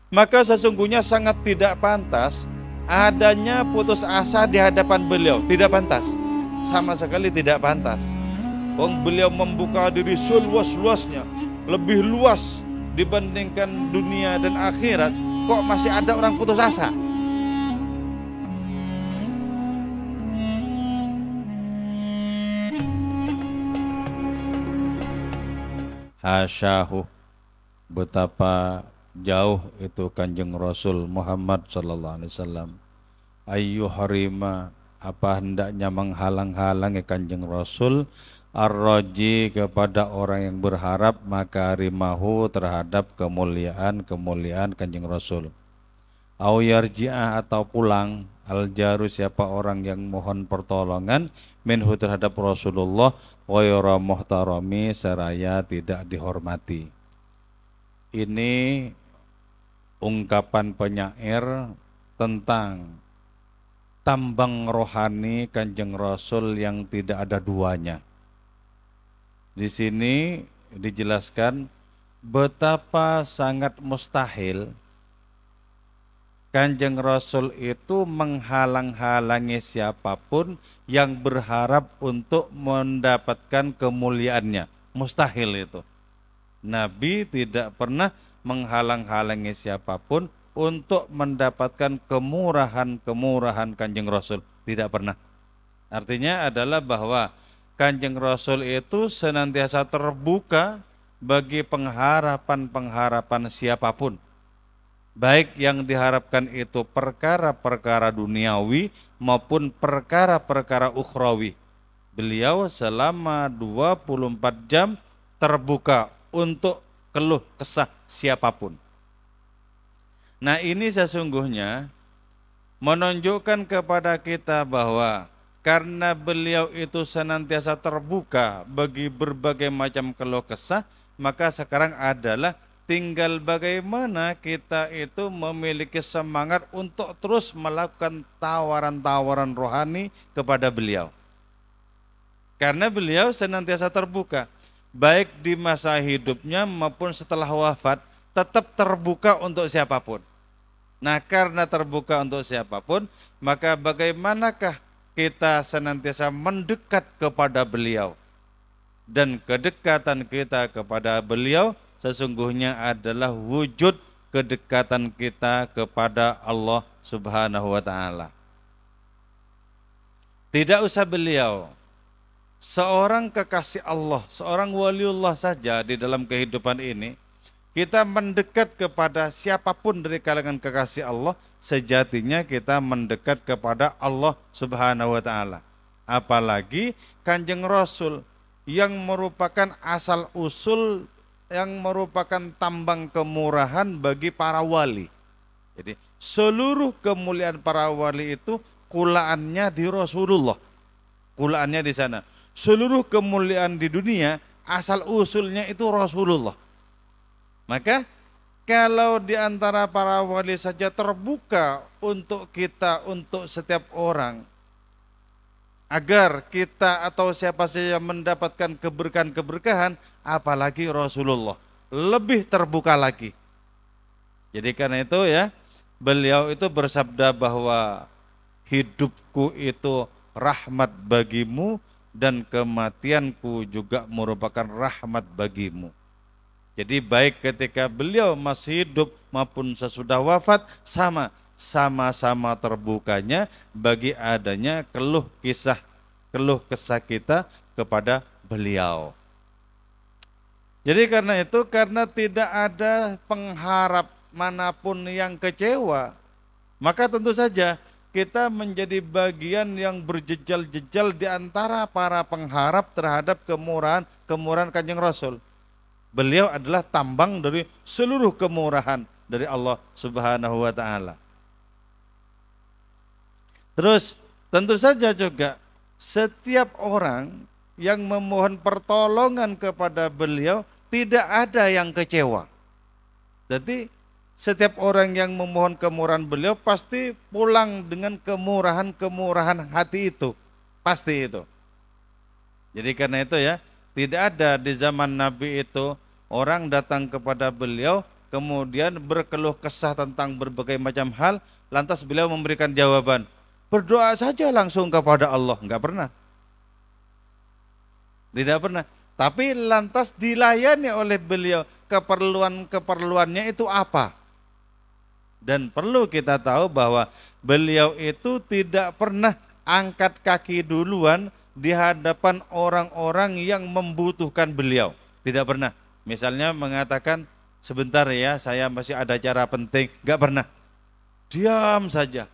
Maka sesungguhnya sangat tidak pantas adanya putus asa di hadapan beliau. Tidak pantas, sama sekali tidak pantas. Wong beliau membuka diri seluas-luasnya, lebih luas dibandingkan dunia dan akhirat, kok masih ada orang putus asa? Hasyahu, betapa jauh itu Kanjeng Rasul Muhammad sallallahu alaihi wasallam. Ayu harima, apa hendaknya menghalang-halangi Kanjeng Rasul ar-raji kepada orang yang berharap maka rimahu terhadap kemuliaan Kanjeng Rasul. Au yarji'ah, atau pulang, al-jaru, siapa orang yang mohon pertolongan minhu terhadap Rasulullah ghayra muhtarami, seraya tidak dihormati. Ini ungkapan penyair tentang tambang rohani Kanjeng Rasul yang tidak ada duanya. Di sini dijelaskan betapa sangat mustahil Kanjeng Rasul itu menghalang-halangi siapapun yang berharap untuk mendapatkan kemuliaannya. Mustahil itu. Nabi tidak pernah menghalang-halangi siapapun untuk mendapatkan kemurahan Kanjeng Rasul. Tidak pernah. Artinya adalah bahwa Kanjeng Rasul itu senantiasa terbuka bagi pengharapan siapapun. Baik yang diharapkan itu perkara-perkara duniawi maupun perkara-perkara ukhrawi. Beliau selama 24 jam terbuka untuk keluh kesah siapapun. Nah, ini sesungguhnya menunjukkan kepada kita bahwa karena beliau itu senantiasa terbuka bagi berbagai macam keluh kesah, maka sekarang adalah tinggal bagaimana kita itu memiliki semangat untuk terus melakukan tawaran-tawaran rohani kepada beliau. Karena beliau senantiasa terbuka, baik di masa hidupnya maupun setelah wafat, tetap terbuka untuk siapapun. Nah, karena terbuka untuk siapapun, maka bagaimanakah kita senantiasa mendekat kepada beliau? Dan kedekatan kita kepada beliau sesungguhnya adalah wujud kedekatan kita kepada Allah Subhanahu wa ta'ala. Tidak usah beliau, seorang kekasih Allah, seorang waliullah saja di dalam kehidupan ini, kita mendekat kepada siapapun dari kalangan kekasih Allah, sejatinya kita mendekat kepada Allah Subhanahu wa ta'ala. Apalagi Kanjeng Rasul yang merupakan asal usul, yang merupakan tambang kemurahan bagi para wali. Jadi seluruh kemuliaan para wali itu kulaannya di Rasulullah. Kulaannya di sana. Seluruh kemuliaan di dunia asal usulnya itu Rasulullah. Maka kalau di antara para wali saja terbuka untuk kita, untuk setiap orang, agar kita atau siapa saja mendapatkan keberkahan-keberkahan, apalagi Rasulullah lebih terbuka lagi. Jadi karena itu ya, beliau itu bersabda bahwa hidupku itu rahmat bagimu dan kematianku juga merupakan rahmat bagimu. Jadi baik ketika beliau masih hidup maupun sesudah wafat, sama-sama terbukanya bagi adanya keluh kesah kita kepada beliau. Jadi karena itu, karena tidak ada pengharap manapun yang kecewa, maka tentu saja kita menjadi bagian yang berjejal-jejal di antara para pengharap terhadap kemurahan Kanjeng Rasul. Beliau adalah tambang dari seluruh kemurahan dari Allah Subhanahu wa ta'ala. Terus tentu saja juga setiap orang yang memohon pertolongan kepada beliau tidak ada yang kecewa. Jadi setiap orang yang memohon kemurahan beliau pasti pulang dengan kemurahan hati itu. Pasti itu. Jadi karena itu ya, tidak ada di zaman Nabi itu orang datang kepada beliau kemudian berkeluh kesah tentang berbagai macam hal, lantas beliau memberikan jawaban, berdoa saja langsung kepada Allah. Enggak pernah. Tidak pernah. Tapi lantas dilayani oleh beliau, keperluannya itu apa? Dan perlu kita tahu bahwa beliau itu tidak pernah angkat kaki duluan di hadapan orang-orang yang membutuhkan beliau. Tidak pernah. Misalnya mengatakan, sebentar ya, saya masih ada acara penting. Enggak pernah. Diam saja.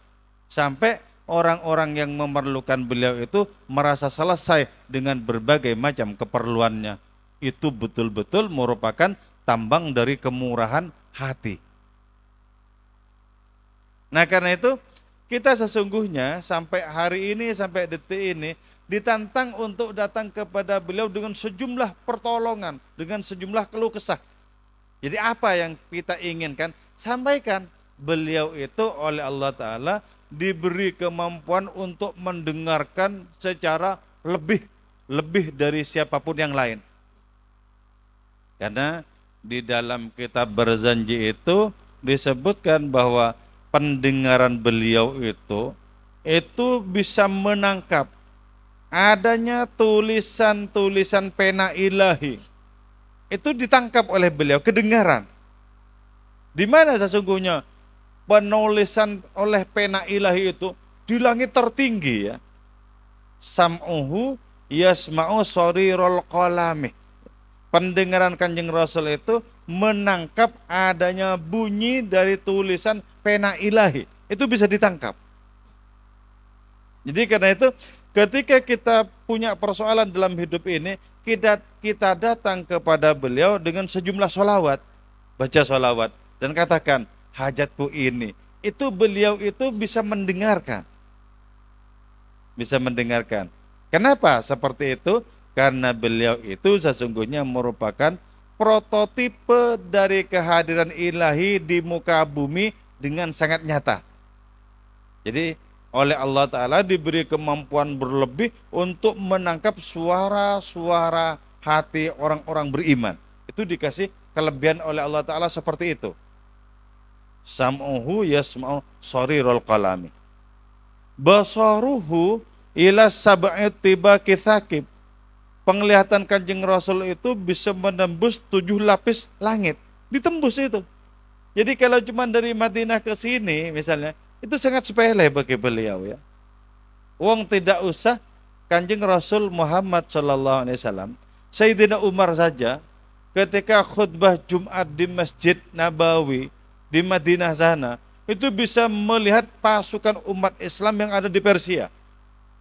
Sampai orang-orang yang memerlukan beliau itu merasa selesai dengan berbagai macam keperluannya. Itu betul-betul merupakan tambang dari kemurahan hati. Nah karena itu kita sesungguhnya sampai hari ini, sampai detik ini ditantang untuk datang kepada beliau dengan sejumlah pertolongan, dengan sejumlah keluh kesah. Jadi apa yang kita inginkan? Sampaikan. Beliau itu oleh Allah Ta'ala diberi kemampuan untuk mendengarkan secara lebih dari siapapun yang lain. Karena di dalam kitab Berzanji itu disebutkan bahwa pendengaran beliau itu bisa menangkap adanya tulisan-tulisan pena ilahi. Itu ditangkap oleh beliau, kedengaran. Di mana sesungguhnya penulisan oleh pena ilahi itu di langit tertinggi ya. Sam'uhu yasma'u sarirul qalami. Pendengaran Kanjeng Rasul itu menangkap adanya bunyi dari tulisan pena ilahi. Itu bisa ditangkap. Jadi karena itu ketika kita punya persoalan dalam hidup ini, kita datang kepada beliau dengan sejumlah sholawat. Baca sholawat dan katakan, hajatku ini. Itu beliau itu bisa mendengarkan. Bisa mendengarkan. Kenapa seperti itu? Karena beliau itu sesungguhnya merupakan prototipe dari kehadiran ilahi di muka bumi dengan sangat nyata. Jadi oleh Allah Ta'ala diberi kemampuan berlebih untuk menangkap suara-suara hati orang-orang beriman. Itu dikasih kelebihan oleh Allah Ta'ala seperti itu. Sam'uhu yasma'u sarirul qalami. Basaruhu ila sab'i tibaqi thaqib. Penglihatan Kanjeng Rasul itu bisa menembus 7 lapis langit. Ditembus itu. Jadi kalau cuma dari Madinah ke sini misalnya, itu sangat sepele bagi beliau ya. Wong tidak usah Kanjeng Rasul Muhammad SAW, Sayyidina Umar saja ketika khutbah Jumat di Masjid Nabawi di Madinah sana, itu bisa melihat pasukan umat Islam yang ada di Persia.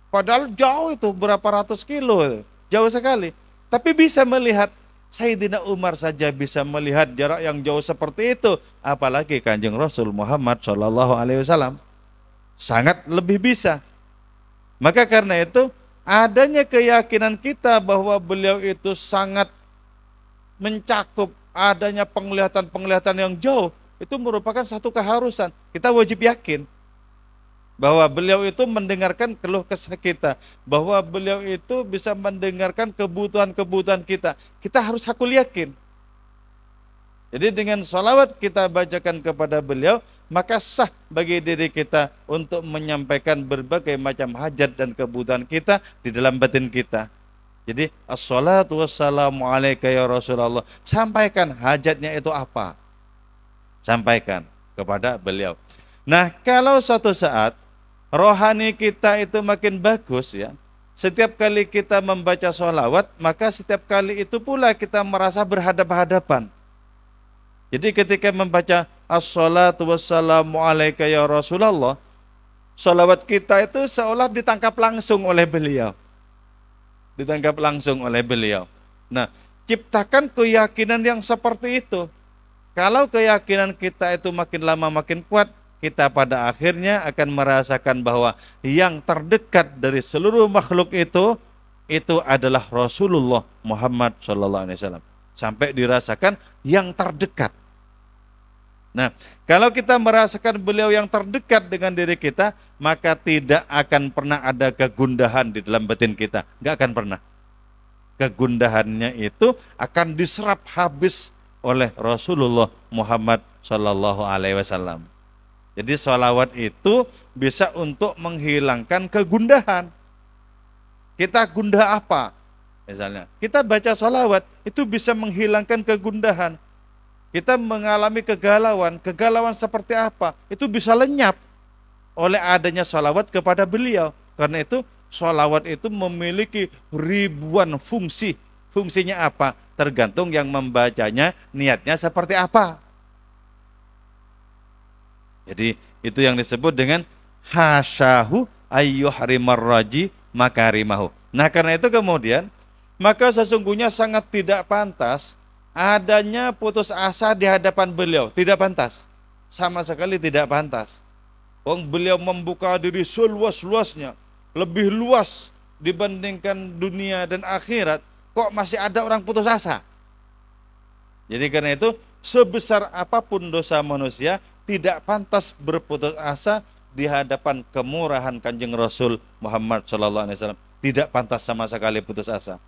Padahal jauh itu, berapa ratus kilo, jauh sekali. Tapi bisa melihat, Sayyidina Umar saja bisa melihat jarak yang jauh seperti itu, apalagi Kanjeng Rasul Muhammad SAW. Sangat lebih bisa. Maka karena itu, adanya keyakinan kita bahwa beliau itu sangat mencakup adanya penglihatan-penglihatan yang jauh, itu merupakan satu keharusan. Kita wajib yakin bahwa beliau itu mendengarkan keluh kesah kita, bahwa beliau itu bisa mendengarkan kebutuhan-kebutuhan kita. Kita harus hakul yakin. Jadi dengan sholawat kita bacakan kepada beliau, maka sah bagi diri kita untuk menyampaikan berbagai macam hajat dan kebutuhan kita di dalam batin kita. Jadi assalatu wassalamu alaika ya Rasulullah. Sampaikan hajatnya itu apa. Sampaikan kepada beliau. Nah, kalau suatu saat rohani kita itu makin bagus ya, setiap kali kita membaca sholawat, maka setiap kali itu pula kita merasa berhadap-hadapan. Jadi ketika membaca as-salatu wassalamu alaika ya Rasulullah, sholawat kita itu seolah ditangkap langsung oleh beliau. Ditangkap langsung oleh beliau. Nah, ciptakan keyakinan yang seperti itu. Kalau keyakinan kita itu makin lama makin kuat, kita pada akhirnya akan merasakan bahwa yang terdekat dari seluruh makhluk itu adalah Rasulullah Muhammad SAW. Sampai dirasakan yang terdekat. Nah, kalau kita merasakan beliau yang terdekat dengan diri kita, maka tidak akan pernah ada kegundahan di dalam batin kita. Nggak akan pernah. Kegundahannya itu akan diserap habis oleh Rasulullah Muhammad Shallallahu Alaihi Wasallam. Jadi sholawat itu bisa untuk menghilangkan kegundahan. Kita gundah apa? Misalnya, kita baca sholawat itu bisa menghilangkan kegundahan. Kita mengalami kegalauan, kegalauan seperti apa? Itu bisa lenyap oleh adanya sholawat kepada beliau. Karena itu sholawat itu memiliki ribuan fungsi. Fungsinya apa? Tergantung yang membacanya, niatnya seperti apa. Jadi itu yang disebut dengan hasyahu ayyuhrimar raji makarimahu. Nah karena itu kemudian, maka sesungguhnya sangat tidak pantas adanya putus asa di hadapan beliau. Tidak pantas, sama sekali tidak pantas. Beliau membuka diri seluas-luasnya, lebih luas dibandingkan dunia dan akhirat, kok masih ada orang putus asa? Jadi karena itu, sebesar apapun dosa manusia, tidak pantas berputus asa di hadapan kemurahan Kanjeng Rasul Muhammad SAW. Tidak pantas sama sekali putus asa.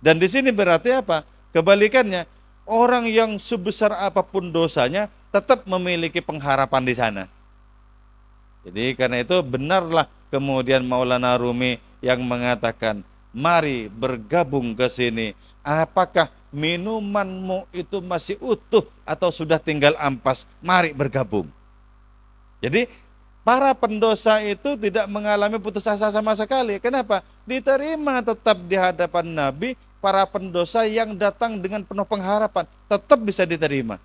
Dan di sini berarti apa? Kebalikannya, orang yang sebesar apapun dosanya tetap memiliki pengharapan di sana. Jadi karena itu benarlah kemudian Maulana Rumi yang mengatakan, mari bergabung ke sini. Apakah minumanmu itu masih utuh atau sudah tinggal ampas? Mari bergabung. Jadi para pendosa itu tidak mengalami putus asa sama sekali. Kenapa? Diterima tetap di hadapan Nabi. Para pendosa yang datang dengan penuh pengharapan tetap bisa diterima.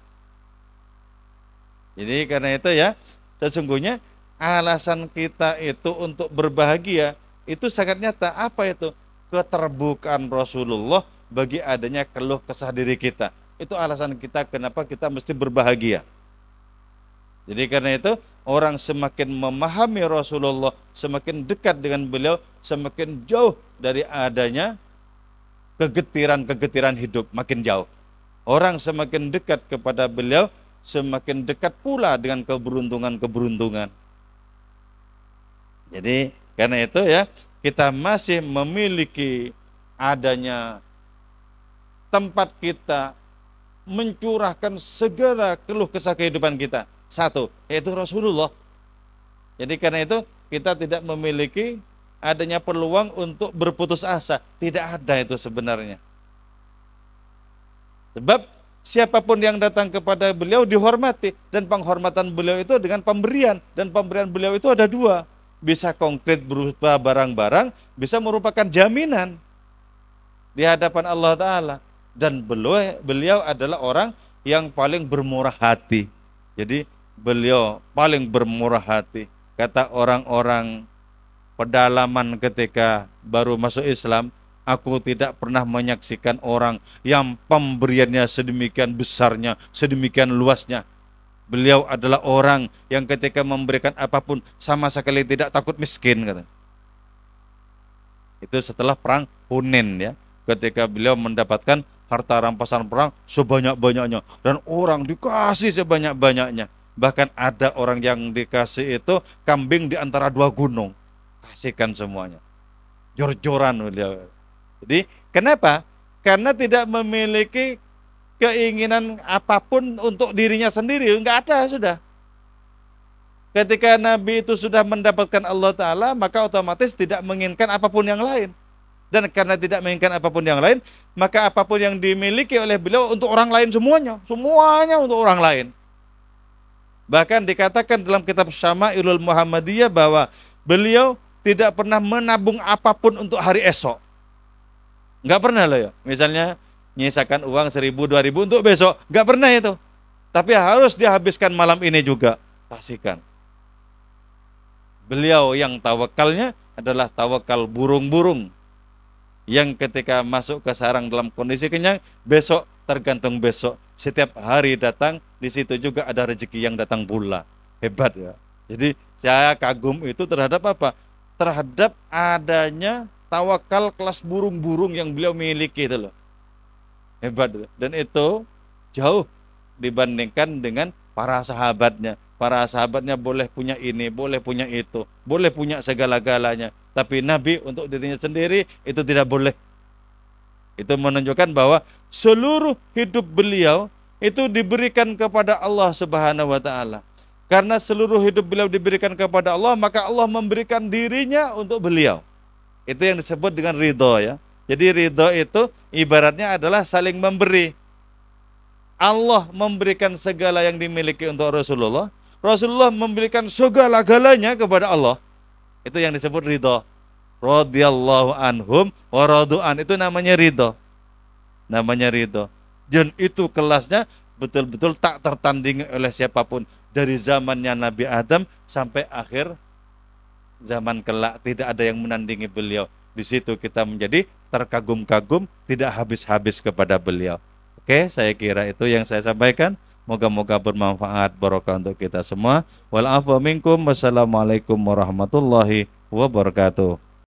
Jadi karena itu ya, sesungguhnya alasan kita itu untuk berbahagia itu sangat nyata. Apa itu? Keterbukaan Rasulullah bagi adanya keluh kesah diri kita. Itu alasan kita kenapa kita mesti berbahagia. Jadi karena itu, orang semakin memahami Rasulullah, semakin dekat dengan beliau, semakin jauh dari adanya kegetiran-kegetiran hidup, makin jauh. Orang semakin dekat kepada beliau, semakin dekat pula dengan keberuntungan-keberuntungan. Jadi karena itu ya, kita masih memiliki adanya tempat kita mencurahkan segala keluh kesah kehidupan kita. Satu, yaitu Rasulullah. Jadi karena itu kita tidak memiliki adanya peluang untuk berputus asa. Tidak ada itu sebenarnya. Sebab siapapun yang datang kepada beliau dihormati. Dan penghormatan beliau itu dengan pemberian. Dan pemberian beliau itu ada dua. Bisa konkret berupa barang-barang, bisa merupakan jaminan di hadapan Allah Ta'ala. Dan beliau adalah orang yang paling bermurah hati. Jadi beliau paling bermurah hati. Kata orang-orang pedalaman ketika baru masuk Islam, aku tidak pernah menyaksikan orang yang pemberiannya sedemikian besarnya, sedemikian luasnya. Beliau adalah orang yang ketika memberikan apapun sama sekali tidak takut miskin, kata. Itu setelah perang Hunain ya, ketika beliau mendapatkan harta rampasan perang sebanyak-banyaknya dan orang dikasih sebanyak-banyaknya. Bahkan ada orang yang dikasih itu kambing di antara dua gunung. Kasihkan semuanya. Jor-joran beliau. Jadi kenapa? Karena tidak memiliki keinginan apapun untuk dirinya sendiri. Enggak ada sudah. Ketika Nabi itu sudah mendapatkan Allah Ta'ala, maka otomatis tidak menginginkan apapun yang lain. Dan karena tidak menginginkan apapun yang lain, maka apapun yang dimiliki oleh beliau untuk orang lain semuanya. Semuanya untuk orang lain. Bahkan dikatakan dalam kitab Syama'ilul Muhammadiyah bahwa beliau tidak pernah menabung apapun untuk hari esok. Enggak pernah loh ya. Misalnya nyisakan uang 1.000, 2.000 untuk besok. Enggak pernah itu. Tapi harus dihabiskan malam ini juga. Pastikan. Beliau yang tawakalnya adalah tawakal burung-burung. Yang ketika masuk ke sarang dalam kondisi kenyang, besok tergantung besok. Setiap hari datang, di situ juga ada rezeki yang datang pula. Hebat ya. Jadi saya kagum itu terhadap apa? Terhadap adanya tawakal kelas burung-burung yang beliau miliki itu loh. Hebat. Dan itu jauh dibandingkan dengan para sahabatnya. Para sahabatnya boleh punya ini, boleh punya itu, boleh punya segala-galanya. Tapi Nabi untuk dirinya sendiri itu tidak boleh. Itu menunjukkan bahwa seluruh hidup beliau itu diberikan kepada Allah Subhanahu wa taala. Karena seluruh hidup beliau diberikan kepada Allah, maka Allah memberikan dirinya untuk beliau. Itu yang disebut dengan ridho ya. Jadi ridho itu ibaratnya adalah saling memberi. Allah memberikan segala yang dimiliki untuk Rasulullah. Rasulullah memberikan segala-galanya kepada Allah. Itu yang disebut ridho. Radhiyallahu anhum wa radu'an, itu namanya ridho. Namanya ridho. Dan itu kelasnya betul-betul tak tertandingi oleh siapapun. Dari zamannya Nabi Adam sampai akhir zaman kelak, tidak ada yang menandingi beliau. Di situ kita menjadi terkagum-kagum, tidak habis-habis kepada beliau. Oke, saya kira itu yang saya sampaikan. Moga-moga bermanfaat, barokah untuk kita semua. Wal afwa minkum. Wassalamualaikum warahmatullahi wabarakatuh.